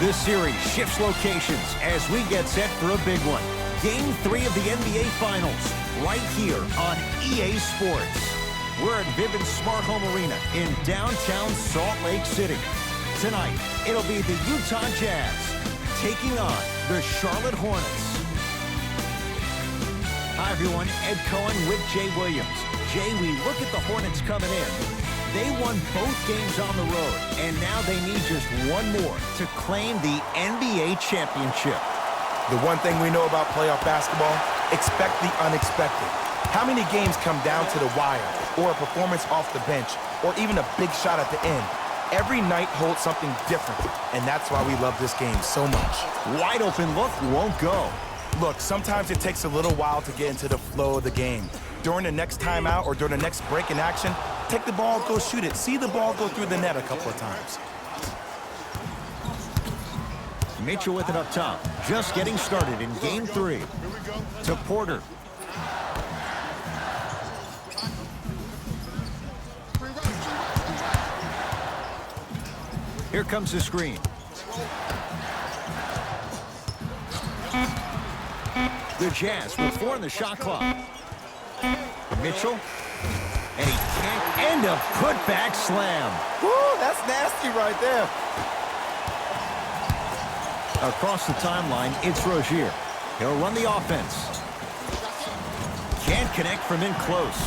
This series shifts locations as we get set for a big one. Game 3 of the NBA Finals, right here on EA Sports. We're at Vivint Smart Home Arena in downtown Salt Lake City. Tonight, it'll be the Utah Jazz taking on the Charlotte Hornets. Hi, everyone. Ed Cohen with Jay Williams. Jay, we look at the Hornets coming in. They won both games on the road, and now they need just one more to claim the NBA championship. The one thing we know about playoff basketball, expect the unexpected. How many games come down to the wire, or a performance off the bench, or even a big shot at the end? Every night holds something different, and that's why we love this game so much. Wide open look won't go. Look, sometimes it takes a little while to get into the flow of the game. During the next timeout or during the next break in action, take the ball, go shoot it. See the ball go through the net a couple of times. Mitchell with it up top. Just getting started in game 3. To Porter. Here comes the screen. The Jazz with 4 in the shot clock. Mitchell. And he can't end a putback slam. Woo, that's nasty right there. Across the timeline, it's Rozier. He'll run the offense. Can't connect from in close.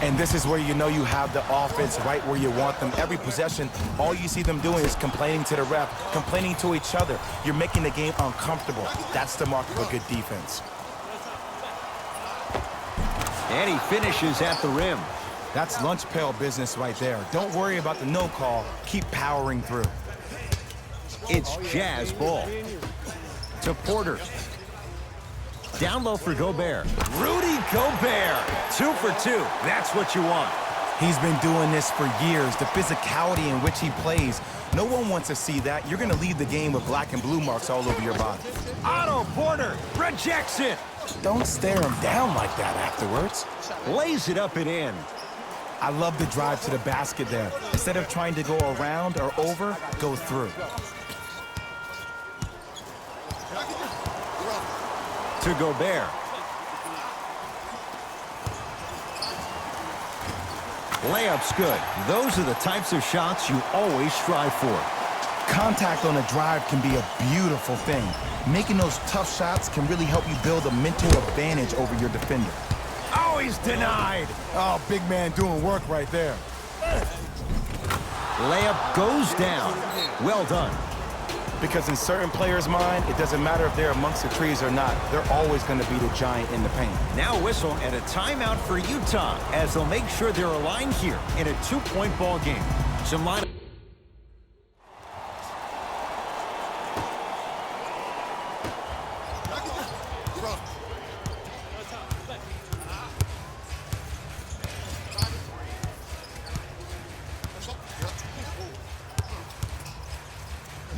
And this is where you know you have the offense right where you want them. Every possession, all you see them doing is complaining to the ref, complaining to each other. You're making the game uncomfortable. That's the mark of a good defense. And he finishes at the rim. That's lunch pail business right there. Don't worry about the no call. Keep powering through. It's Jazz ball. To Porter. Down low for Gobert. Rudy Gobert. 2 for 2. That's what you want. He's been doing this for years. The physicality in which he plays. No one wants to see that. You're going to leave the game with black and blue marks all over your body. Otto Porter rejects it. Don't stare him down like that afterwards. Lays it up and in. I love the drive to the basket there. Instead of trying to go around or over, go through. To Gobert. Layup's good. Those are the types of shots you always strive for. Contact on a drive can be a beautiful thing. Making those tough shots can really help you build a mental advantage over your defender. Oh, he's denied. Oh, big man doing work right there. Layup goes down. Well done. Because in certain players' mind, it doesn't matter if they're amongst the trees or not. They're always going to be the giant in the paint. Now whistle and a timeout for Utah as they'll make sure they're aligned here in a 2-point ball game. Some line.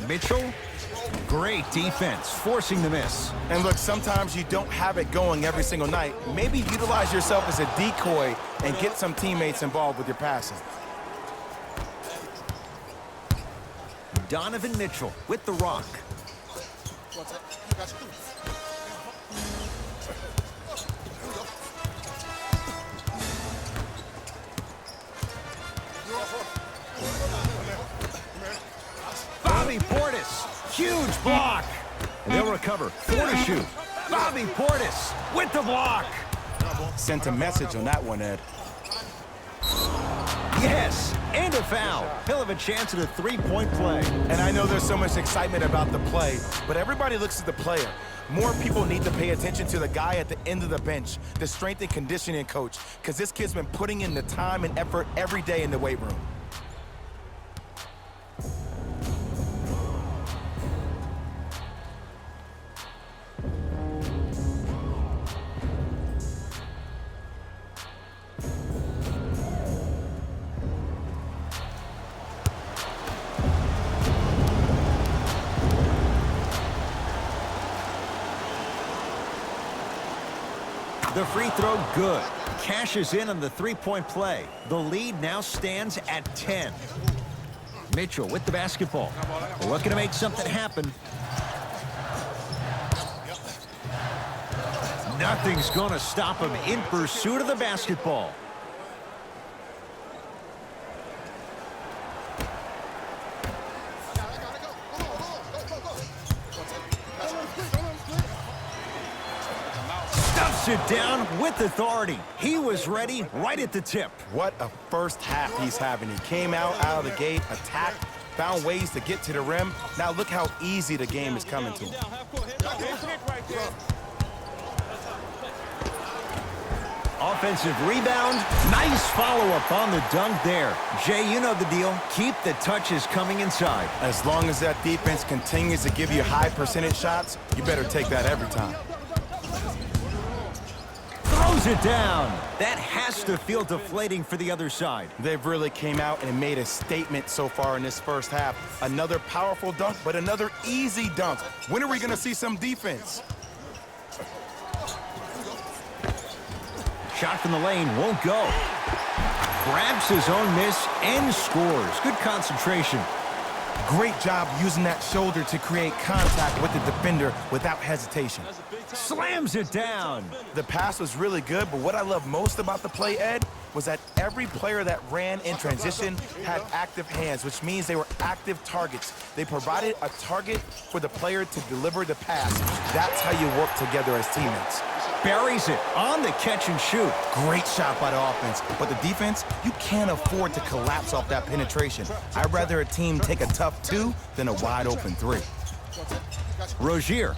Mitchell, great defense, forcing the miss. And look, sometimes you don't have it going every single night. Maybe utilize yourself as a decoy and get some teammates involved with your passing. Donovan Mitchell with the rock. Bobby Portis, huge block. And they'll recover. 4 to shoot. Bobby Portis with the block. Sent a message on that one, Ed. Yes, and a foul. He'll have a chance at a 3-point play. And I know there's so much excitement about the play, but everybody looks at the player. More people need to pay attention to the guy at the end of the bench, the strength and conditioning coach, because this kid's been putting in the time and effort every day in the weight room. The free throw, good. Cashes in on the 3-point play. The lead now stands at 10. Mitchell with the basketball. Looking to make something happen. Nothing's going to stop him in pursuit of the basketball. Stuffs it down with authority. He was ready right at the tip. What a first half he's having. He came out of the gate, attacked, found ways to get to the rim. Now look how easy the game is coming to him. Offensive rebound. Nice follow-up on the dunk there. Jay, you know the deal. Keep the touches coming inside. As long as that defense continues to give you high percentage shots, you better take that every time. Throws it down. That has to feel deflating for the other side. They've really came out and made a statement so far in this first half. Another powerful dunk, but another easy dunk. When are we going to see some defense? Shot from the lane won't go. Grabs his own miss and scores. Good concentration. Great job using that shoulder to create contact with the defender without hesitation. Slams it down. The pass was really good, but what I love most about the play, Ed, was that every player that ran in transition had active hands, which means they were active targets. They provided a target for the player to deliver the pass. That's how you work together as teammates. Buries it on the catch and shoot. Great shot by the offense, but the defense, you can't afford to collapse off that penetration. I'd rather a team take a tough 2 than a wide open 3. Rozier.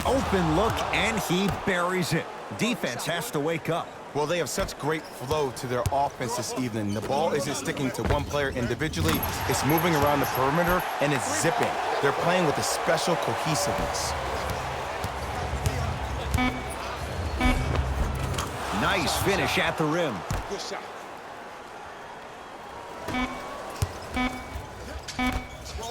Open look, and he buries it. Defense has to wake up. Well, they have such great flow to their offense this evening. The ball isn't sticking to one player individually. It's moving around the perimeter, and it's zipping. They're playing with a special cohesiveness. Nice finish at the rim. Good shot.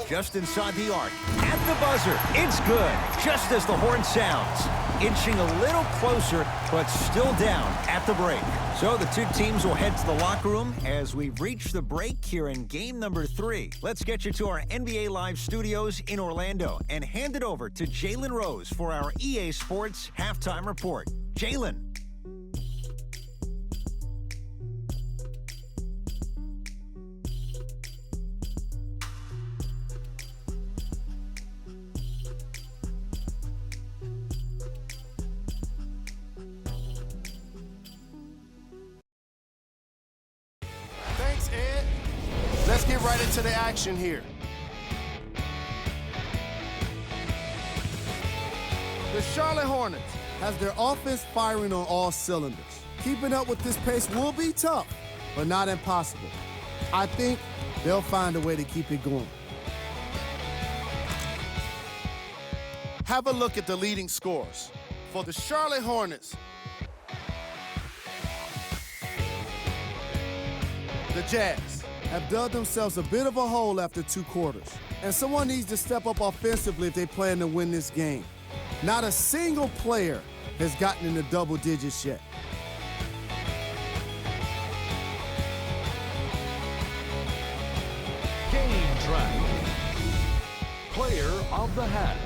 Just inside the arc. At the buzzer. It's good. Just as the horn sounds. Inching a little closer, but still down at the break. So the two teams will head to the locker room as we reach the break here in game number 3. Let's get you to our NBA Live studios in Orlando and hand it over to Jalen Rose for our EA Sports halftime report. Jalen. Thanks, Ed. Let's get right into the action here. The Charlotte Hornets has their offense firing on all cylinders. Keeping up with this pace will be tough, but not impossible. I think they'll find a way to keep it going. Have a look at the leading scores. For the Charlotte Hornets, the Jazz have dug themselves a bit of a hole after 2 quarters, and someone needs to step up offensively if they plan to win this game. Not a single player has gotten into double digits yet. Game track. Player of the half.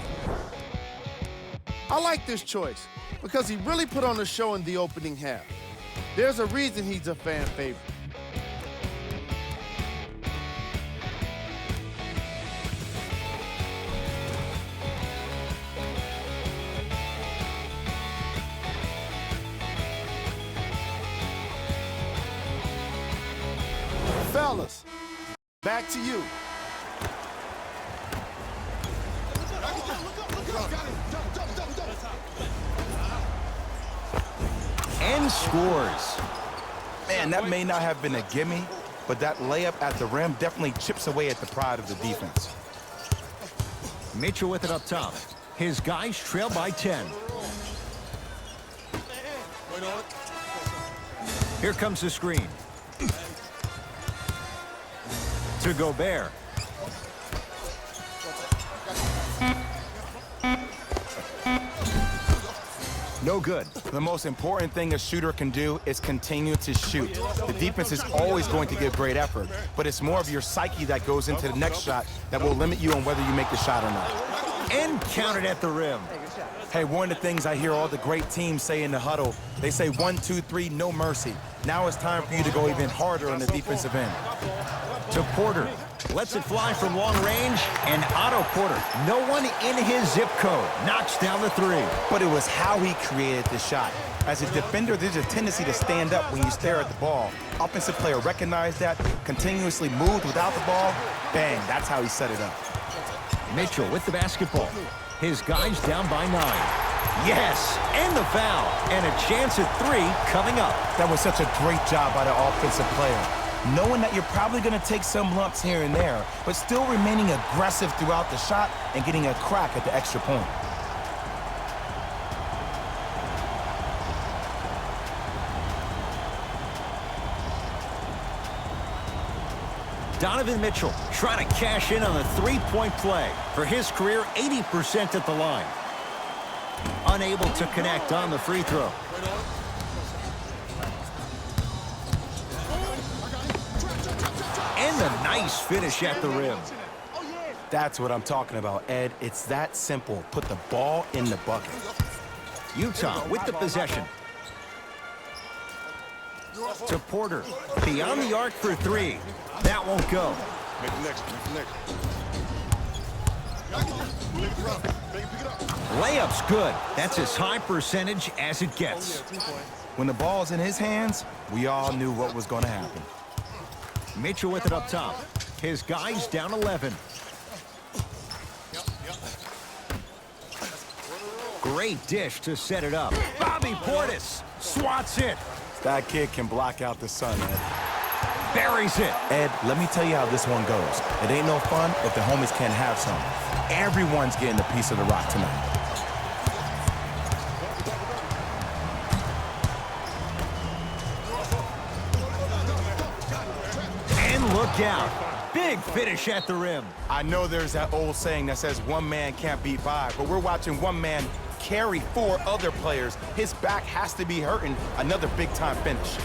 I like this choice because he really put on a show in the opening half. There's a reason he's a fan favorite. Fellas, back to you. And scores. Man, that may not have been a gimme, but that layup at the rim definitely chips away at the pride of the defense. Mitchell with it up top. His guys trail by 10. Here comes the screen. To Gobert. No good. The most important thing a shooter can do is continue to shoot. The defense is always going to give great effort, but it's more of your psyche that goes into the next shot that will limit you on whether you make the shot or not. And counted at the rim. Hey, one of the things I hear all the great teams say in the huddle, they say 1, 2, 3, no mercy. Now it's time for you to go even harder on the defensive end. To Porter. Lets it fly from long range, and Otto Porter, no one in his zip code, knocks down the three. But it was how he created the shot. As a defender, there's a tendency to stand up when you stare at the ball. Offensive player recognized that, continuously moved without the ball. Bang, that's how he set it up. Mitchell with the basketball. His guys down by 9. Yes, and the foul, and a chance at 3 coming up. That was such a great job by the offensive player. Knowing that you're probably going to take some lumps here and there, but still remaining aggressive throughout the shot and getting a crack at the extra point. Donovan Mitchell trying to cash in on the three-point play. For his career, 80% at the line. Unable to connect on the free throw. And a nice finish at the rim. That's what I'm talking about, Ed. It's that simple. Put the ball in the bucket. Utah with the possession. To Porter. Beyond the arc for 3. That won't go. Make the next. Layup's good. That's as high percentage as it gets. When the ball's in his hands, we all knew what was going to happen. Mitchell with it up top. His guys down 11. Great dish to set it up. Bobby Portis swats it. That kid can block out the sun, Ed. Buries it. Ed, let me tell you how this one goes. It ain't no fun if the homies can't have some. Everyone's getting a piece of the rock tonight. And look out. Big finish at the rim. I know there's that old saying that says one man can't beat 5, but we're watching one man carry 4 other players. His back has to be hurting. Another big-time finish.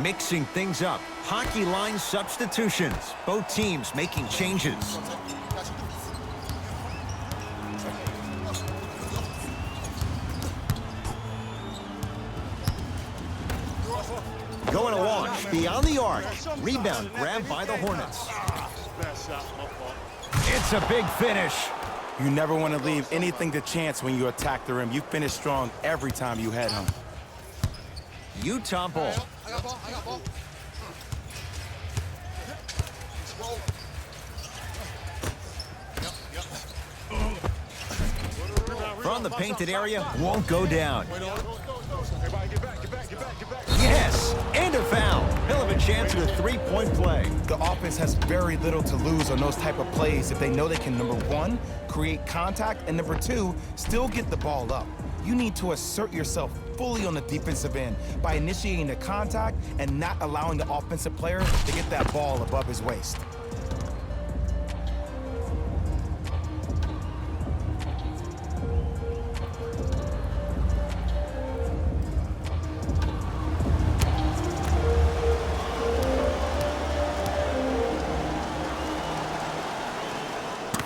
Mixing things up. Hockey line substitutions. Both teams making changes. Going to launch beyond the arc. Rebound grabbed by the Hornets. It's a big finish. You never want to leave anything to chance when you attack the rim. You finish strong every time you head home. Utah ball. From the painted area, won't go down. Yes, and a foul. He'll have a chance at a three-point play. The offense has very little to lose on those type of plays if they know they can, number 1, create contact, and number 2, still get the ball up. You need to assert yourself fully on the defensive end by initiating the contact and not allowing the offensive player to get that ball above his waist.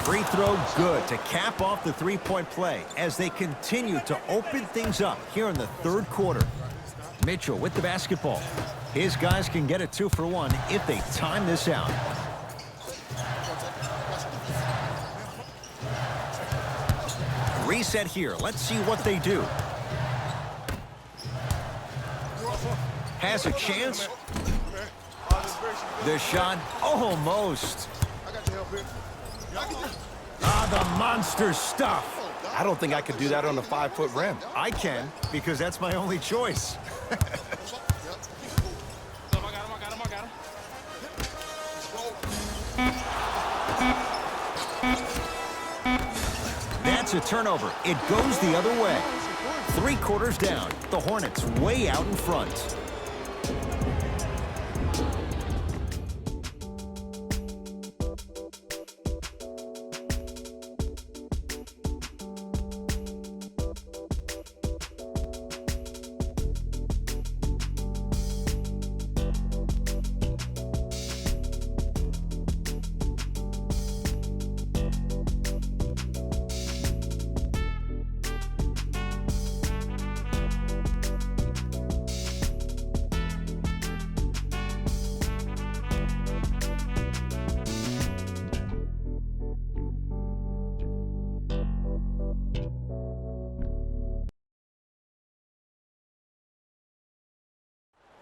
Free throw good to cap off the three-point play as they continue to open things up here in the third quarter. Mitchell with the basketball. His guys can get a 2-for-1 if they time this out. Reset here. Let's see what they do. Has a chance. The shot almost. The monster stuff. I don't think I could do that on a 5-foot rim. I can, because that's my only choice. That's a turnover. It goes the other way. 3 quarters down. The Hornets way out in front.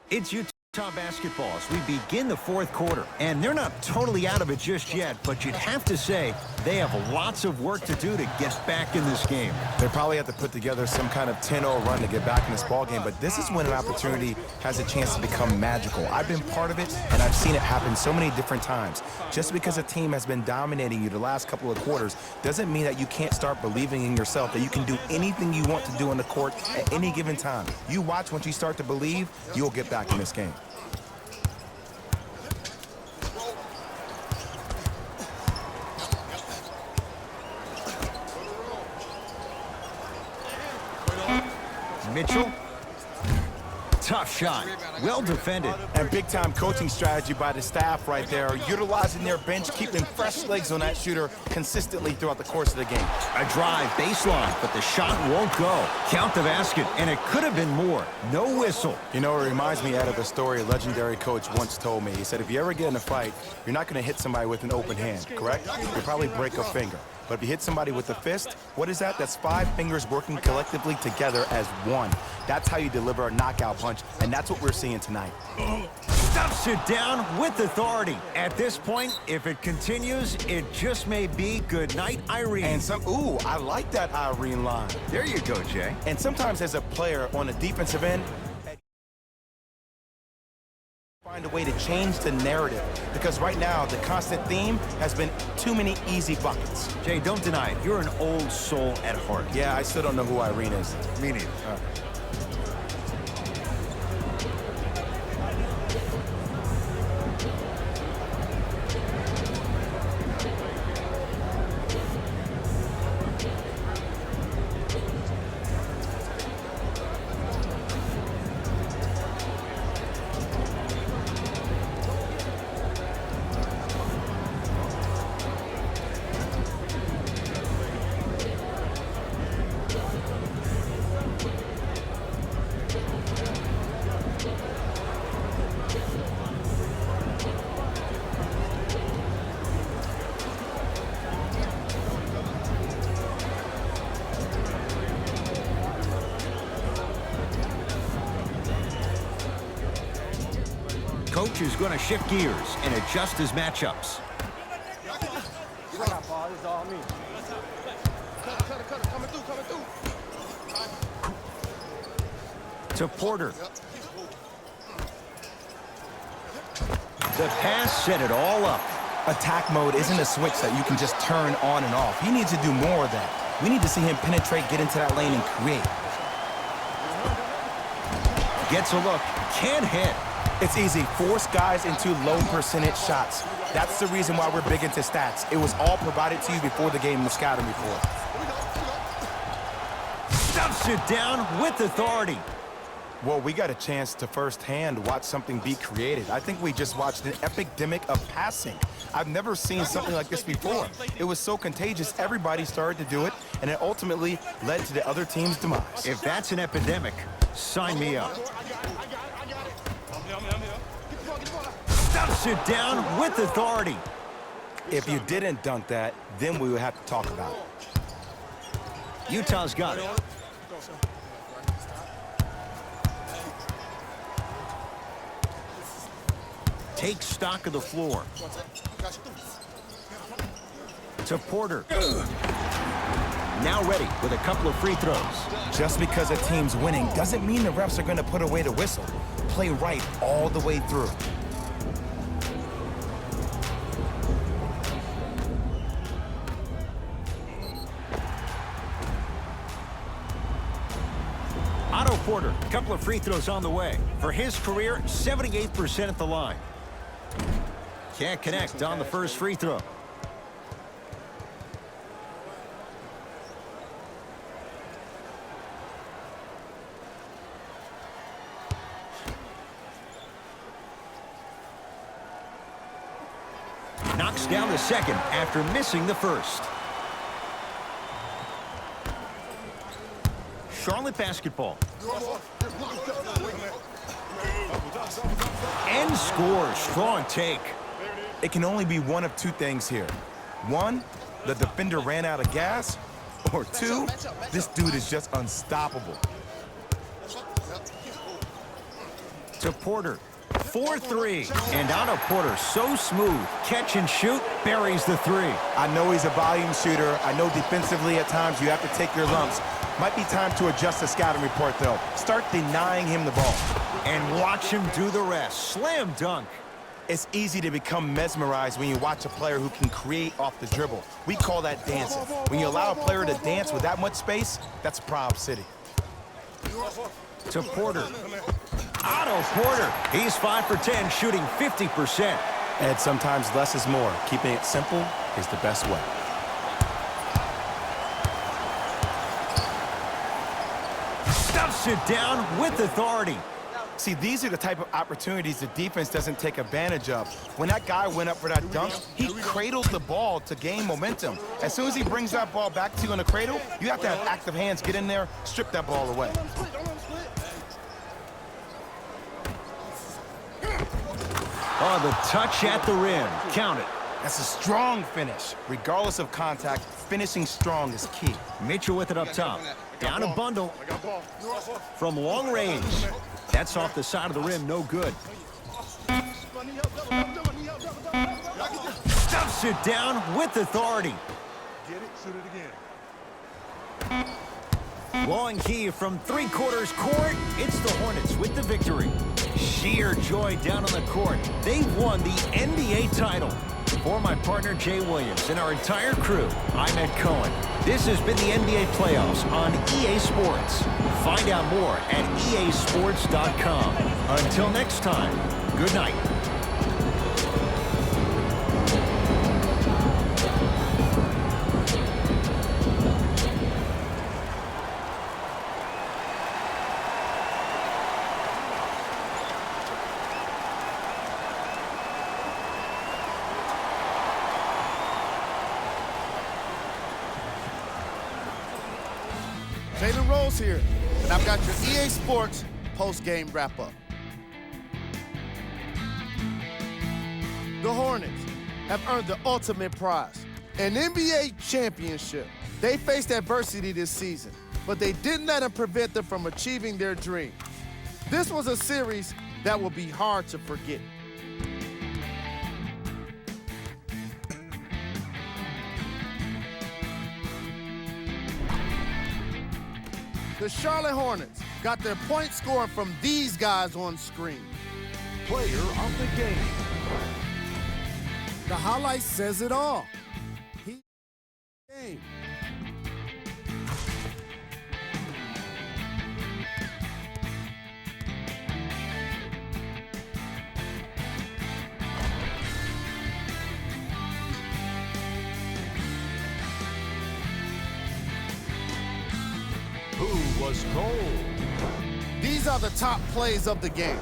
It's Utah basketball as we begin the fourth quarter. And they're not totally out of it just yet, but you'd have to say they have lots of work to do to get back in this game. They probably have to put together some kind of 10-0 run to get back in this ball game, but this is when an opportunity has a chance to become magical. I've been part of it, and I've seen it happen so many different times. Just because a team has been dominating you the last couple of quarters doesn't mean that you can't start believing in yourself, that you can do anything you want to do on the court at any given time. You watch, once you start to believe, you'll get back in this game. Mitchell. Tough shot. Well defended. And big-time coaching strategy by the staff right there, utilizing their bench, keeping fresh legs on that shooter consistently throughout the course of the game. A drive baseline, but the shot won't go. Count the basket, and it could have been more. No whistle. You know, it reminds me of a story a legendary coach once told me. He said, if you ever get in a fight, you're not going to hit somebody with an open hand, correct? You'll probably break a finger. But if you hit somebody with a fist, what is that? That's 5 fingers working collectively together as one. That's how you deliver a knockout punch, and that's what we're seeing tonight. Stuffs it down with authority. At this point, if it continues, it just may be good night, Irene. And ooh, I like that Irene line. There you go, Jay. And sometimes as a player on the defensive end, find a way to change the narrative, because right now the constant theme has been too many easy buckets. Jay, don't deny it. You're an old soul at heart. Yeah, I still don't know who Irene is. Me neither. Coach is going to shift gears and adjust his matchups. To Porter. The pass set it all up. Attack mode isn't a switch that you can just turn on and off. He needs to do more of that. We need to see him penetrate, get into that lane, and create. Gets a look. Can't hit. It's easy. Force guys into low percentage shots. That's the reason why we're big into stats. It was all provided to you before the game in the scouting report. Stuffs it down with authority. Well, we got a chance to firsthand watch something be created. I think we just watched an epidemic of passing. I've never seen something like this before. It was so contagious, everybody started to do it, and it ultimately led to the other team's demise. If that's an epidemic, sign me up. Stuffs it down with authority. If you didn't dunk that, then we would have to talk about it. Utah's got it. Take stock of the floor. To Porter. Now ready with a couple of free throws. Just because a team's winning doesn't mean the refs are going to put away the whistle. Play right all the way through. Otto Porter, a couple of free throws on the way. For his career, 78% at the line. Can't connect on the first free throw. Knocks down the second after missing the first. Charlotte basketball. And scores. Strong take. It can only be one of two things here. One, the defender ran out of gas. Or two, this dude is just unstoppable. To Porter. 4-3. And Otto Porter, so smooth. Catch and shoot, buries the three. I know he's a volume shooter. I know defensively at times you have to take your lumps. Might be time to adjust the scouting report, though. Start denying him the ball. And watch him do the rest. Slam dunk. It's easy to become mesmerized when you watch a player who can create off the dribble. We call that dancing. When you allow a player to dance with that much space, that's Proud City. To Porter. Otto Porter. He's 5 for 10, shooting 50%. And sometimes less is more. Keeping it simple is the best way. Stuffs it down with authority. See, these are the type of opportunities the defense doesn't take advantage of. When that guy went up for that dunk, he cradled the ball to gain momentum. As soon as he brings that ball back to you in the cradle, you have to have active hands, get in there, strip that ball away. Oh, the touch at the rim. Count it. That's a strong finish. Regardless of contact, finishing strong is key. Mitchell with it up top. Down a bundle. From long range. That's off the side of the rim, no good. Stuffs it down with authority. Get it, shoot it again. Long key from three-quarters court. It's the Hornets with the victory. Sheer joy down on the court. They've won the NBA title. For my partner, Jay Williams, and our entire crew, I'm Ed Cohen. This has been the NBA playoffs on EA Sports. Find out more at easports.com. Until next time, good night. Jalen Rose here, and I've got your EA Sports post-game wrap-up. The Hornets have earned the ultimate prize, an NBA championship. They faced adversity this season, but they didn't let it prevent them from achieving their dream. This was a series that will be hard to forget. The Charlotte Hornets got their point scoring from these guys on screen. Player of the game. The highlight says it all. He game. Who was cold? These are the top plays of the game.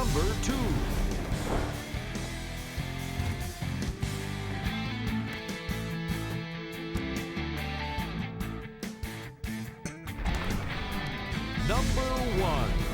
Number 2. Number 1.